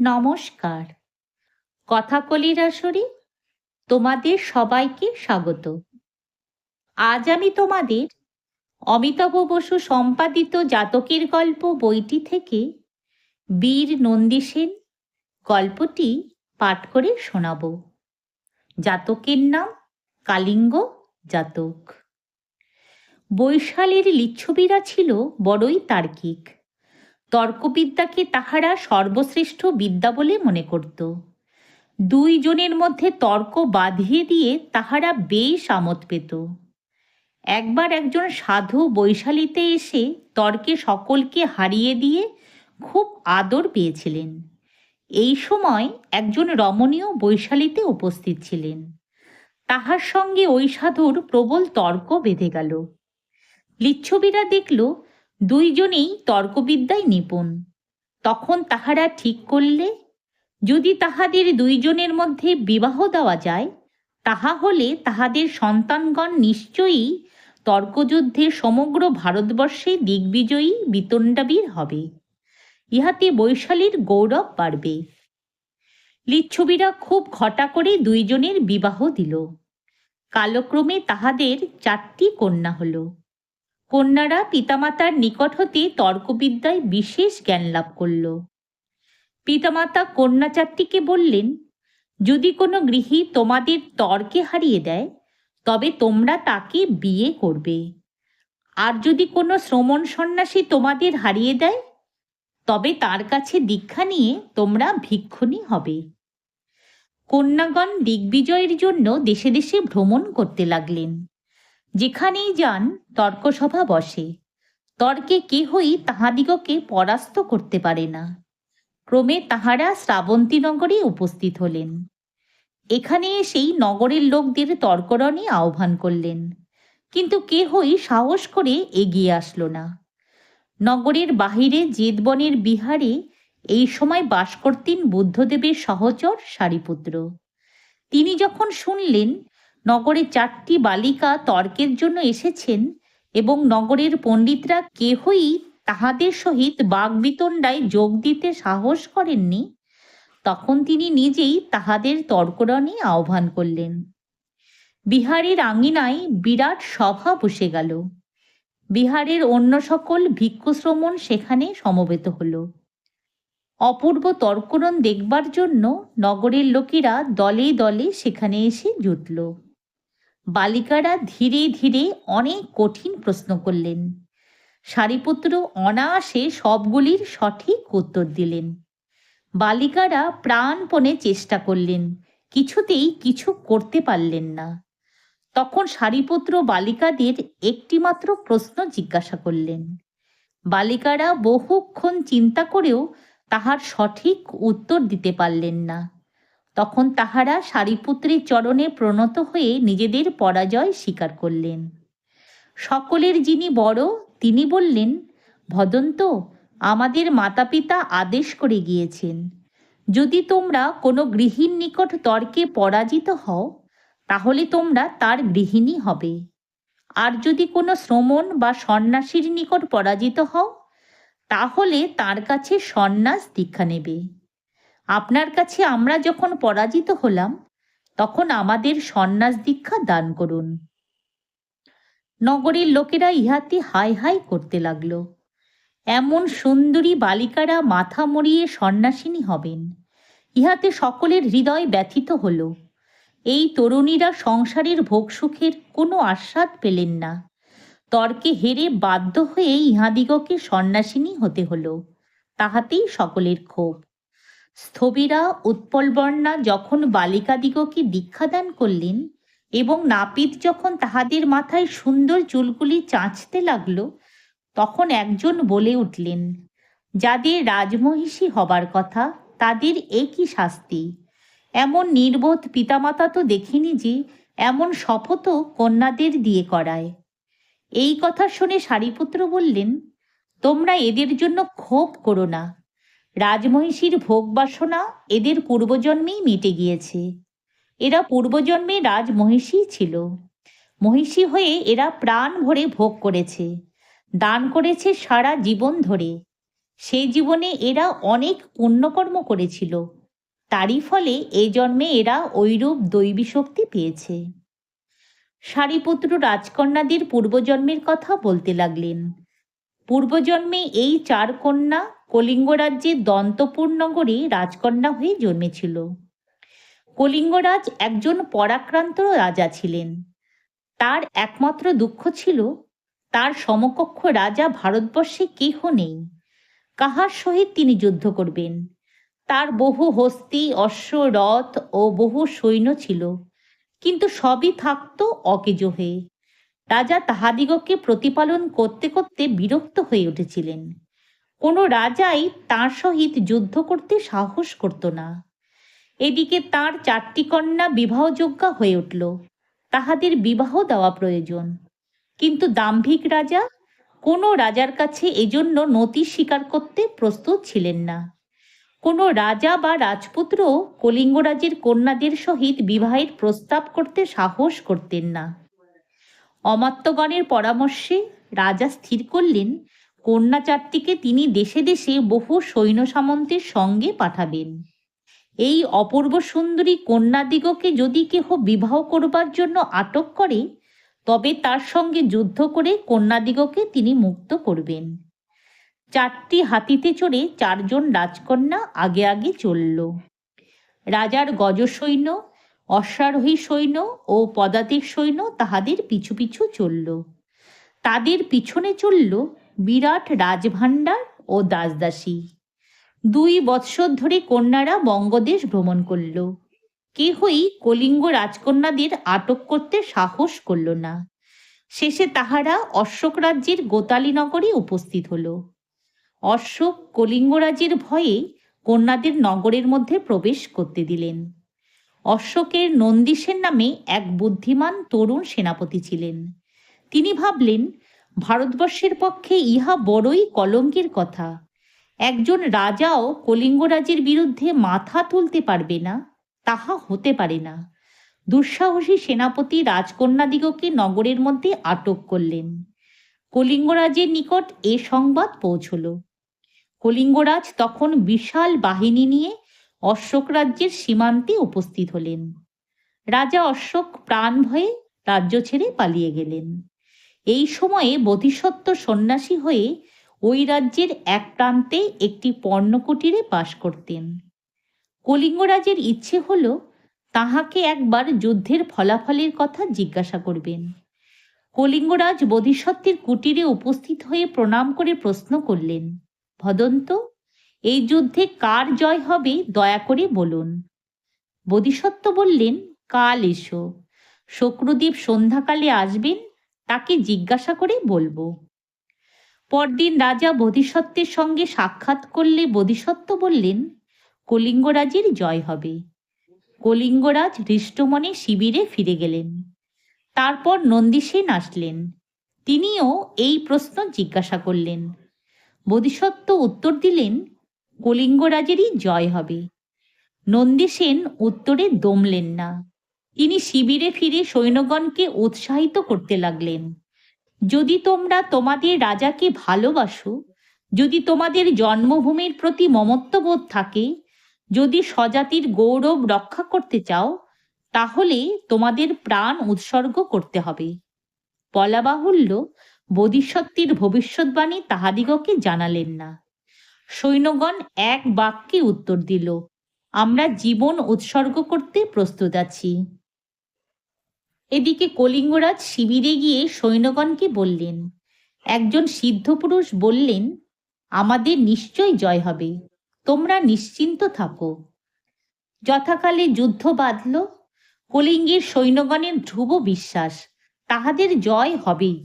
নমস্কার। কথাকলির আসরে তোমাদের সবাইকে স্বাগত। আজ আমি তোমাদের অমিতাভ বসু সম্পাদিত জাতকের গল্প বইটি থেকে বীর নন্দী সেন গল্পটি পাঠ করে শোনাব। জাতকের নাম কালিঙ্গ জাতক। বৈশালীর লিচ্ছবিরা ছিল বড়ই তার্কিক। তর্কবিদ্যাকে তাহারা সর্বশ্রেষ্ঠ বিদ্যা বলে মনে করত। দুইজনের মধ্যে তর্ক বাঁধিয়ে দিয়ে তাহারা বেশ আমোদ পেত। একবার একজন সাধু বৈশালীতে এসে তর্কে সকলকে হারিয়ে দিয়ে খুব আদর পেয়েছিলেন। এই সময় একজন রমণীয় বৈশালীতে উপস্থিত ছিলেন। তাহার সঙ্গে ওই সাধুর প্রবল তর্ক বেঁধে গেল। লিচ্ছবিরা দেখল দুইজনেই তর্কবিদ্যায় নিপুণ। তখন তাহারা ঠিক করলে যদি তাহাদের দুইজনের মধ্যে বিবাহ দেওয়া যায়, তাহা হলে তাহাদের সন্তানগণ নিশ্চয়ই তর্কযুদ্ধে সমগ্র ভারতবর্ষে দিগ্বিজয়ী বিতণ্ডাবীর হবে। ইহাতে বৈশালীর গৌরব বাড়বে। লিচ্ছবিরা খুব ঘটা করে দুইজনের বিবাহ দিল। কালক্রমে তাহাদের 4টি কন্যা হল। কন্যারা পিতামাতার নিকট হতে তর্কবিদ্যায় বিশেষ জ্ঞান লাভ করল। পিতামাতা কন্যা 4টিকে বললেন, যদি কোনো গৃহী তোমাদের তর্কে হারিয়ে দেয় তবে তোমরা তাকে বিয়ে করবে, আর যদি কোনো শ্রমণ সন্ন্যাসী তোমাদের হারিয়ে দেয় তবে তার কাছে দীক্ষা নিয়ে তোমরা ভিক্ষুণী হবে। কন্যাগণ দিগ্বিজয়ের জন্য দেশে দেশে ভ্রমণ করতে লাগলেন। যেখানেই যান তর্কসভা বসে। তর্কে কেহই তাহাদিগকে পরাস্ত করতে পারে না। ক্রমে তাহারা শ্রাবন্তীনগরে উপস্থিত হলেন। এখানে এসেই নগরের লোকদের তর্করণে আহ্বান করলেন, কিন্তু কেহই সাহস করে এগিয়ে আসলো না। নগরের বাহিরে জেদবনের বিহারে এই সময় বাস করতেন বুদ্ধদেবের সহচর সারিপুত্র। তিনি যখন শুনলেন নগরে 4টি বালিকা তর্কের জন্য এসেছেন এবং নগরের পণ্ডিতরা কেহই তাহাদের সহিত বাগ্বিতণ্ডায় যোগ দিতে সাহস করেননি, তখন তিনি নিজেই তাহাদের তর্করণে আহ্বান করলেন। বিহারের আঙিনায় বিরাট সভা বসে গেল। বিহারের অন্য সকল ভিক্ষুশ্রমণ সেখানে সমবেত হল। অপূর্ব তর্করণ দেখবার জন্য নগরের লোকেরা দলে দলে সেখানে এসে জুটল। বালিকারা ধীরে ধীরে অনেক কঠিন প্রশ্ন করলেন। সারিপুত্র অনায়াসে সবগুলির সঠিক উত্তর দিলেন। বালিকারা প্রাণপণে চেষ্টা করলেন, কিছুতেই কিছু করতে পারলেন না। তখন সারিপুত্র বালিকাদের একটিমাত্র প্রশ্ন জিজ্ঞাসা করলেন। বালিকারা বহুক্ষণ চিন্তা করেও তাহার সঠিক উত্তর দিতে পারলেন না। তখন তাহারা সারিপুত্রের চরণে প্রণত হয়ে নিজেদের পরাজয় স্বীকার করলেন। সকলের যিনি বড় তিনি বললেন, ভদন্ত, আমাদের মাতা পিতা আদেশ করে গিয়েছেন, যদি তোমরা কোনো গৃহীর নিকট তর্কে পরাজিত হও তাহলে তোমরা তার গৃহিণী হবে, আর যদি কোনো শ্রমণ বা সন্ন্যাসীর নিকট পরাজিত হও তাহলে তার কাছে সন্ন্যাস দীক্ষা নেবে। আপনার কাছে আমরা যখন পরাজিত হলাম তখন আমাদের সন্ন্যাস দীক্ষা দান করুন। নগরের লোকেরা ইহাতে হাই হাই করতে লাগল। এমন সুন্দরী বালিকারা মাথা মরিয়ে সন্ন্যাসিনী হবেন, ইহাতে সকলের হৃদয় ব্যথিত হল। এই তরুণীরা সংসারের ভোগ সুখের কোনো আস্বাদ পেলেন না। তর্কে হেরে বাধ্য হয়ে ইহাদিগকে সন্ন্যাসিনী হতে হল, তাহাতেই সকলের ক্ষোভ। স্থবিরা উৎপলবর্ণা যখন বালিকাদিগকে দীক্ষাদান করলেন এবং নাপিত যখন তাহাদের মাথায় সুন্দর চুলগুলি চাঁচতে লাগল, তখন একজন বলে উঠলেন, যাদের রাজমহিষী হবার কথা তাদের একই শাস্তি। এমন নির্বোধ পিতামাতা তো দেখিনি যে এমন শপথও কন্যাদের দিয়ে করায়। এই কথা শুনে সারিপুত্র বললেন, তোমরা এদের জন্য ক্ষোভ করো না। রাজমহিষীর ভোগ বাসনা এদের পূর্বজন্মেই মিটে গিয়েছে। এরা পূর্বজন্মে রাজমহিষী ছিল। মহিষী হয়ে এরা প্রাণ ভরে ভোগ করেছে, দান করেছে সারা জীবন ধরে। সে জীবনে এরা অনেক পুণ্যকর্ম করেছিল, তারই ফলে এই জন্মে এরা ঐরূপ দৈবী শক্তি পেয়েছে। সারিপুত্র রাজকন্যাদের পূর্বজন্মের কথা বলতে লাগলেন। পূর্বজন্মে এই 4 কন্যা কলিঙ্গ রাজ্যের দন্তপুর নগরে রাজকন্যা হয়ে জন্মেছিল। কলিঙ্গরাজ একজন পরাক্রান্ত রাজা ছিলেন। তার একমাত্র দুঃখ ছিল তার সমকক্ষ রাজা ভারতবর্ষে কেহ নেই। কাহার সহিত তিনি যুদ্ধ করবেন? তার বহু হস্তি, অশ্ব, রথ ও বহু সৈন্য ছিল, কিন্তু সবই থাকত অকেজ হয়ে। রাজা তাহাদিগকে প্রতিপালন করতে করতে বিরক্ত হয়ে উঠেছিলেন। কোনো রাজাই তাঁর সহিত যুদ্ধ করতে সাহস করত না। এদিকে তাঁর 4টি কন্যা বিবাহযোগ্যা হয়ে উঠল, তাহাদের বিবাহ দেওয়া প্রয়োজন। কিন্তু দাম্ভিক রাজা কোনো রাজার কাছে এজন্য নতি স্বীকার করতে প্রস্তুত ছিলেন না। কোনো রাজা বা রাজপুত্র কলিঙ্গরাজের কন্যাদের সহিত বিবাহের প্রস্তাব করতে সাহস করতেন না। অমাত্যগণের পরামর্শে রাজা স্থির করলেন কন্যা 4টিকে তিনি দেশে দেশে বহু সৈন্য সামন্তের সঙ্গে পাঠাবেন। এই অপূর্ব সুন্দরী কন্যাদিগকে যদি কেহ বিবাহ করবার জন্য আটক করে, তবে তার সঙ্গে যুদ্ধ করে কন্যাদিগকে তিনি মুক্ত করবেন। 4টি হাতিতে চড়ে 4 জন রাজকন্যা আগে আগে চলল। রাজার গজসৈন্য, অশ্বারোহী সৈন্য ও পদাতিক সৈন্য তাহাদের পিছু পিছু চলল। তাদের পিছনে চলল বিরাট রাজভাণ্ডার ও দাসদাসী। 2 বৎসর ধরে কন্যারা বঙ্গদেশ ভ্রমণ করল। কেহই কলিঙ্গ রাজকন্যাদের আটক করতে সাহস করল না। শেষে তাহারা অশোক রাজ্যের গোতালি নগরে উপস্থিত হল। অশোক কলিঙ্গরাজের ভয়ে কন্যাদের নগরের মধ্যে প্রবেশ করতে দিলেন। অশোকের নন্দীসেন নামে এক বুদ্ধিমান তরুণ সেনাপতি ছিলেন। তিনি ভাবলেন, ভারতবর্ষের পক্ষে ইহা বড়ই কলঙ্কের কথা। একজন রাজাও কলিঙ্গরাজের বিরুদ্ধে মাথা তুলতে পারবে না, তাহা হতে পারে না। দুঃসাহসী সেনাপতি রাজকন্যাদিগকে নগরের মধ্যে আটক করলেন। কলিঙ্গরাজের নিকট এ সংবাদ পৌঁছল। কলিঙ্গরাজ তখন বিশাল বাহিনী নিয়ে অশোক রাজ্যের সীমান্তে উপস্থিত হলেন। রাজা অশোক প্রাণ ভয়ে রাজ্য ছেড়ে পালিয়ে গেলেন। এই সময়ে বোধিসত্ত্ব সন্ন্যাসী হয়ে ওই রাজ্যের এক প্রান্তে একটি পর্ণকুটিরে বাস করতেন। কলিঙ্গরাজের ইচ্ছে হল তাহাকে একবার যুদ্ধের ফলাফলের কথা জিজ্ঞাসা করবেন। কলিঙ্গরাজ বোধিসত্ত্বের কুটিরে উপস্থিত হয়ে প্রণাম করে প্রশ্ন করলেন, ভদন্ত, এই যুদ্ধে কার জয় হবে দয়া করে বলুন। বোধিসত্ত্ব বললেন, কাল এসো, শুক্রদ্বীপ সন্ধ্যাকালে আসবেন, তাকে জিজ্ঞাসা করে বলবো। পরদিন রাজা বোধিসত্ত্বের সঙ্গে সাক্ষাৎ করলে বোধিসত্ত্ব বললেন, কলিঙ্গরাজের জয় হবে। কলিঙ্গরাজ হৃষ্টমনে শিবিরে ফিরে গেলেন। তারপর নন্দীসেন আসলেন। তিনিও এই প্রশ্ন জিজ্ঞাসা করলেন। বোধিসত্ত্ব উত্তর দিলেন, কলিঙ্গরাজেরই জয় হবে। নন্দীসেন উত্তরে দমলেন না। তিনি শিবিরে ফিরে সৈন্যগণকে উৎসাহিত করতে লাগলেন, যদি তোমরা তোমাদের রাজাকে ভালোবাসো, যদি তোমাদের জন্মভূমির প্রতি মমত্ববোধ থাকে, যদি স্বজাতির গৌরব রক্ষা করতে চাও, তাহলে তোমাদের প্রাণ উৎসর্গ করতে হবে। বলা বাহুল্য, বোধিসত্ত্বের ভবিষ্যৎবাণী তাহাদিগকে জানালেন না। সৈন্যগণ এক বাক্যে উত্তর দিল, আমরা জীবন উৎসর্গ করতে প্রস্তুত আছি। এদিকে কলিঙ্গরাজ শিবিরে গিয়ে সৈন্যগণকে বললেন, একজন সিদ্ধপুরুষ বললেন, আমাদের নিশ্চয় জয় হবে, তোমরা নিশ্চিন্ত থাকো। যথাকালে যুদ্ধ বাঁধল। কলিঙ্গের সৈন্যগণের ধ্রুব বিশ্বাস তাহাদের জয় হবেই।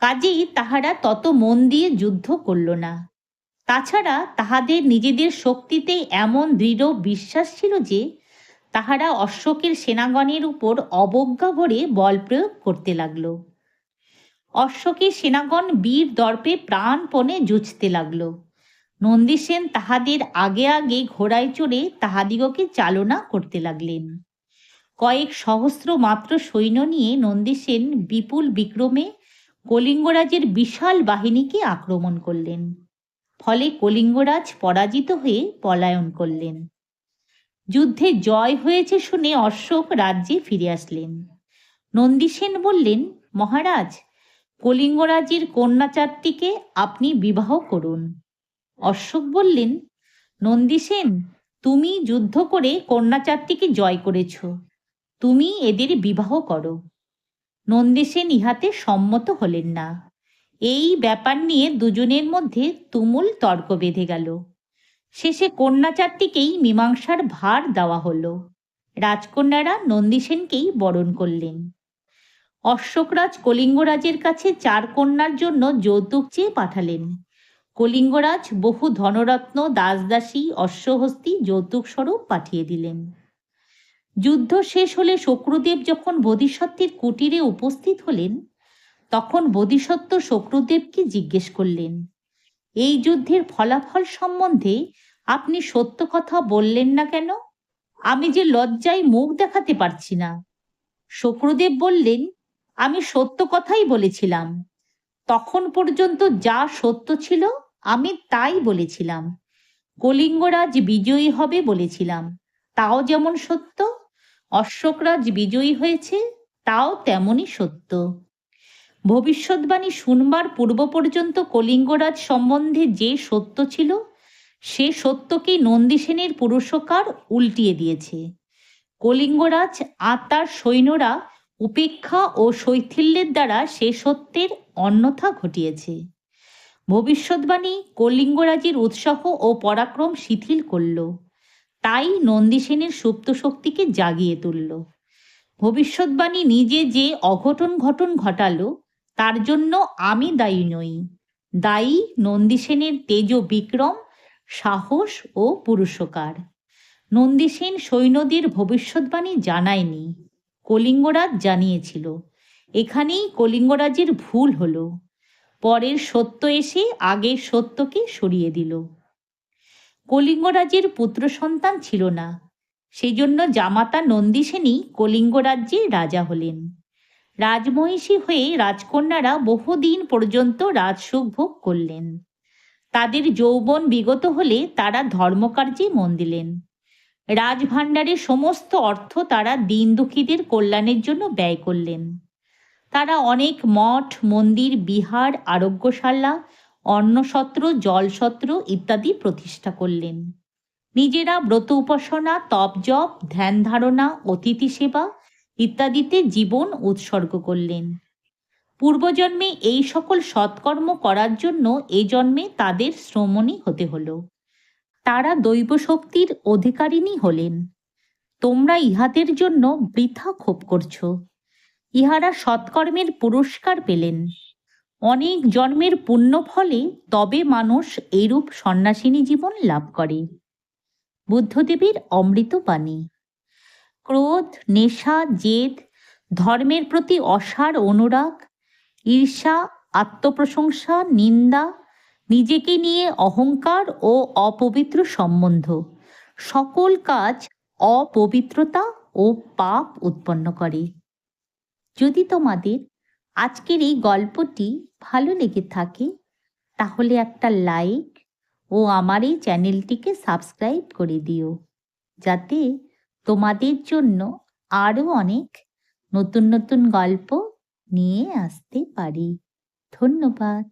কাজেই তাহারা তত মন দিয়ে যুদ্ধ করল না। তাছাড়া তাহাদের নিজেদের শক্তিতে এমন দৃঢ় বিশ্বাস ছিল যে তাহারা অশোকের সেনাগণের উপর অবজ্ঞা ভরে বল প্রয়োগ করতে লাগল। অশোকের সেনাগণ বীর দর্পে প্রাণপণে যুঝতে লাগল। নন্দীসেন তাহাদের আগে আগে ঘোড়ায় চড়ে তাহাদিগকে চালনা করতে লাগলেন। কয়েক সহস্র মাত্র সৈন্য নিয়ে নন্দীসেন বিপুল বিক্রমে কলিঙ্গরাজের বিশাল বাহিনীকে আক্রমণ করলেন। ফলে কলিঙ্গরাজ পরাজিত হয়ে পলায়ন করলেন। যুদ্ধে জয় হয়েছে শুনে অশোক রাজ্যে ফিরে আসলেন। নন্দীসেন বললেন, মহারাজ, কলিঙ্গরাজের কন্যা চারটিকে আপনি বিবাহ করুন। অশোক বললেন, নন্দীসেন, তুমি যুদ্ধ করে কন্যা চারটিকে জয় করেছ, তুমি এদের বিবাহ করো। নন্দীসেন ইহাতে সম্মত হলেন না। এই ব্যাপার নিয়ে দুজনের মধ্যে তুমুল তর্ক বেঁধে গেল। শেষে কন্যা চারটিকেই মীমাংসার ভার দেওয়া হলো। রাজকন্যারা নন্দীসেনকেই বরণ করলেন। অশোকরাজ কলিঙ্গরাজের কাছে 4 কন্যার জন্য যৌতুক চেয়ে পাঠালেন। কলিঙ্গরাজ বহু ধনরত্ন, দাসদাসী, অশ্বহস্তি যৌতুক স্বরূপ পাঠিয়ে দিলেন। যুদ্ধ শেষ হলে শক্রুদেব যখন বোধিসত্ত্বের কুটিরে উপস্থিত হলেন, তখন বোধিসত্ত্ব শক্রুদেবকে জিজ্ঞেস করলেন, এই যুদ্ধের ফলাফল সম্বন্ধে আপনি সত্য কথা বললেন না কেন? আমি যে লজ্জায় মুখ দেখাতে পারছি না। শক্রুদেব বললেন, আমি সত্য কথাই বলেছিলাম। তখন পর্যন্ত যা সত্য ছিল আমি তাই বলেছিলাম। কলিঙ্গরাজ বিজয়ী হবে বলেছিলাম, তাও যেমন সত্য। অশোকরাজ বিজয়ী হয়েছে, তাও তেমনই সত্য। ভবিষ্যৎবাণী শুনবার পূর্ব পর্যন্ত কলিঙ্গরাজ সম্বন্ধে যে সত্য ছিল, সে সত্যকেই নন্দীসেনের পুরুষকার উল্টিয়ে দিয়েছে। কলিঙ্গরাজ আর তার সৈন্যরা উপেক্ষা ও শৈথিল্যের দ্বারা সে সত্যের অন্যথা ঘটিয়েছে। ভবিষ্যৎবাণী কলিঙ্গরাজের উৎসাহ ও পরাক্রম শিথিল করল, তাই নন্দীসেনের সুপ্ত শক্তিকে জাগিয়ে তুলল। ভবিষ্যৎবাণী নিজে যে অঘটন ঘটালো, তার জন্য আমি দায়ী নই। দায়ী নন্দীসেনের তেজ বিক্রম, সাহস ও পুরুষকার। নন্দীসেন সৈন্যদের ভবিষ্যৎবাণী জানায়নি, কলিঙ্গরাজ জানিয়েছিল। এখানেই কলিঙ্গরাজের ভুল হলো। পরের সত্য এসে আগের সত্যকে সরিয়ে দিল। কলিঙ্গরাজের পুত্র সন্তান ছিল না, সেই জন্য জামাতা নন্দীসেনই কলিঙ্গ রাজ্যে রাজা হলেন। রাজমহিষী হয়ে রাজকন্যারা বহুদিন পর্যন্ত রাজসুখ ভোগ করলেন। তাদের যৌবন বিগত হলে তারা ধর্মকার্যে মন দিলেন। রাজভাণ্ডারের সমস্ত অর্থ তারা দীন দুঃখীদের কল্যাণের জন্য ব্যয় করলেন। তারা অনেক মঠ, মন্দির, বিহার, আরোগ্যশালা, অন্নসত্র, জলসত্র ইত্যাদি প্রতিষ্ঠা করলেন। নিজেরা ব্রত উপাসনা, তপ জপ, ধ্যান ধারণা, অতিথি সেবা ইত্যাদিতে জীবন উৎসর্গ করলেন। পূর্বজন্মে এই সকল সৎকর্ম করার জন্য এ জন্মে তাদের শ্রমণী হতে হলো। তারা দৈব শক্তির অধিকারিণী হলেন। তোমরা ইহাদের জন্য বৃথা ক্ষোভ করছ। ইহারা সৎকর্মের পুরস্কার পেলেন। অনেক জন্মের পুণ্য ফলে তবে মানুষ এইরূপ সন্ন্যাসিনী জীবন লাভ করে। বুদ্ধদেবের অমৃত বাণী। ক্রোধ, নেশা, জেদ, ধর্মের প্রতি অসার অনুরাগ, ঈর্ষা, আত্মপ্রশংসা, নিন্দা, নিজেকে নিয়ে অহংকার ও অপবিত্র সম্বন্ধ, সকল কাজ অপবিত্রতা ও পাপ উৎপন্ন করে। যদি তোমাদের আজকের এই গল্পটি ভালো লেগে থাকে, তাহলে একটা লাইক ও আমার এই চ্যানেলটিকে সাবস্ক্রাইব করে দিও, যাতে তোমাদের জন্য আরও অনেক নতুন নতুন গল্প নিয়ে আসতে পারি। ধন্যবাদ।